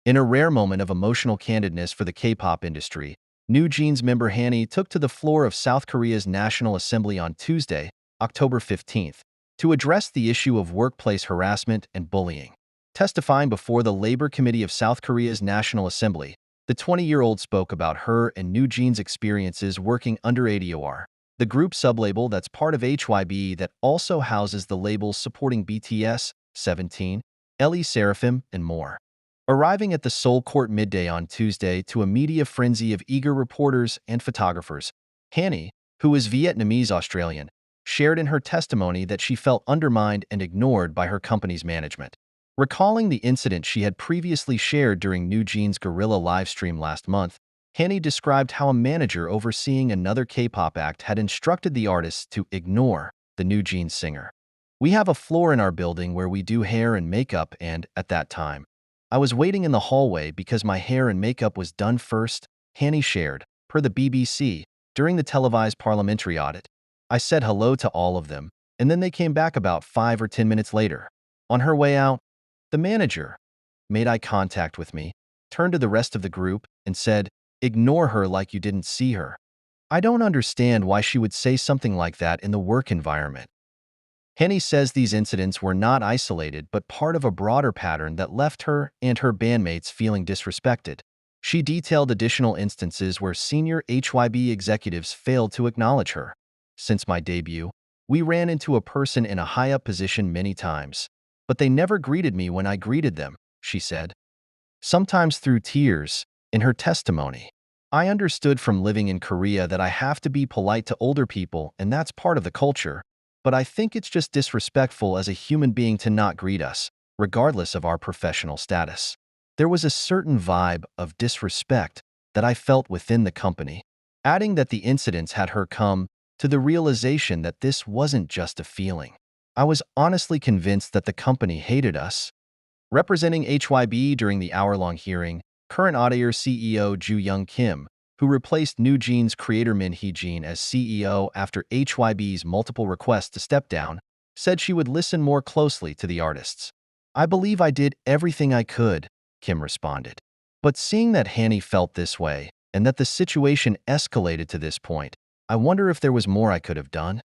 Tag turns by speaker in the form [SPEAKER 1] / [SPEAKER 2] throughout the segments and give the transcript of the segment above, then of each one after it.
[SPEAKER 1] In a rare moment of emotional candidness for the K-pop industry, NewJeans member Hanni took to the floor of South Korea's National Assembly on Tuesday, October 15th, to address the issue of workplace harassment and bullying. Testifying before the Labor Committee of South Korea's National Assembly, the 20-year-old spoke about her and NewJeans' experiences working under adhere, the group sublabel that's part of HYBE that also houses the labels supporting BTS, 17, LE Seraphim, and more. Arriving at the Seoul court midday on Tuesday to a media frenzy of eager reporters and photographers, Hanni, who is Vietnamese-Australian, shared in her testimony that she felt undermined and ignored by her company's management. Recalling the incident she had previously shared during NewJeans' Guerrilla livestream last month, Hanni described how a manager overseeing another K-pop act had instructed the artists to ignore the NewJeans singer. "We have a floor in our building where we do hair and makeup, and, at that time, I was waiting in the hallway because my hair and makeup was done first," Hanni shared, per the BBC, during the televised parliamentary audit. "I said hello to all of them, and then they came back about 5 or 10 minutes later. On her way out, the manager made eye contact with me, turned to the rest of the group, and said, 'Ignore her like you didn't see her.' I don't understand why she would say something like that in the work environment." Hanni says these incidents were not isolated but part of a broader pattern that left her and her bandmates feeling disrespected. She detailed additional instances where senior HYBE executives failed to acknowledge her. "Since my debut, we ran into a person in a high-up position many times, but they never greeted me when I greeted them," she said. Sometimes through tears, in her testimony, "I understood from living in Korea that I have to be polite to older people and that's part of the culture, but I think it's just disrespectful as a human being to not greet us, regardless of our professional status." There was a certain vibe of disrespect that I felt within the company, adding that the incidents had her come to the realization that this wasn't just a feeling. "I was honestly convinced that the company hated us." Representing HYBE during the hour-long hearing, current adhere CEO JooAng Kim, who replaced NewJeans creator Min Hee-jin as CEO after HYBE's multiple requests to step down, said she would listen more closely to the artists. "I believe I did everything I could," Kim responded. "But seeing that Hanni felt this way, and that the situation escalated to this point, I wonder if there was more I could have done.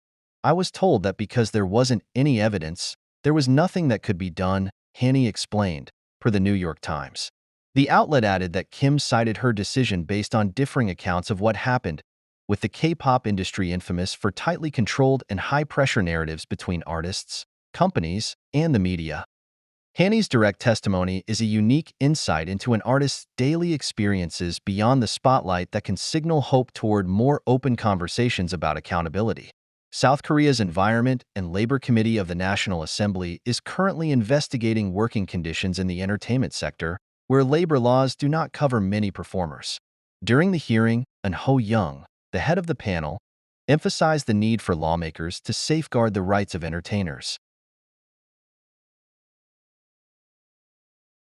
[SPEAKER 1] I was told that because there wasn't any evidence, there was nothing that could be done," Hanni explained, per the New York Times. The outlet added that Kim cited her decision based on differing accounts of what happened, with the K-pop industry infamous for tightly controlled and high-pressure narratives between artists, companies, and the media. Hanni's direct testimony is a unique insight into an artist's daily experiences beyond the spotlight that can signal hope toward more open conversations about accountability. South Korea's Environment and Labor Committee of the National Assembly is currently investigating working conditions in the entertainment sector, where labor laws do not cover many performers. During the hearing, An Ho-young, the head of the panel, emphasized the need for lawmakers to safeguard the rights of entertainers.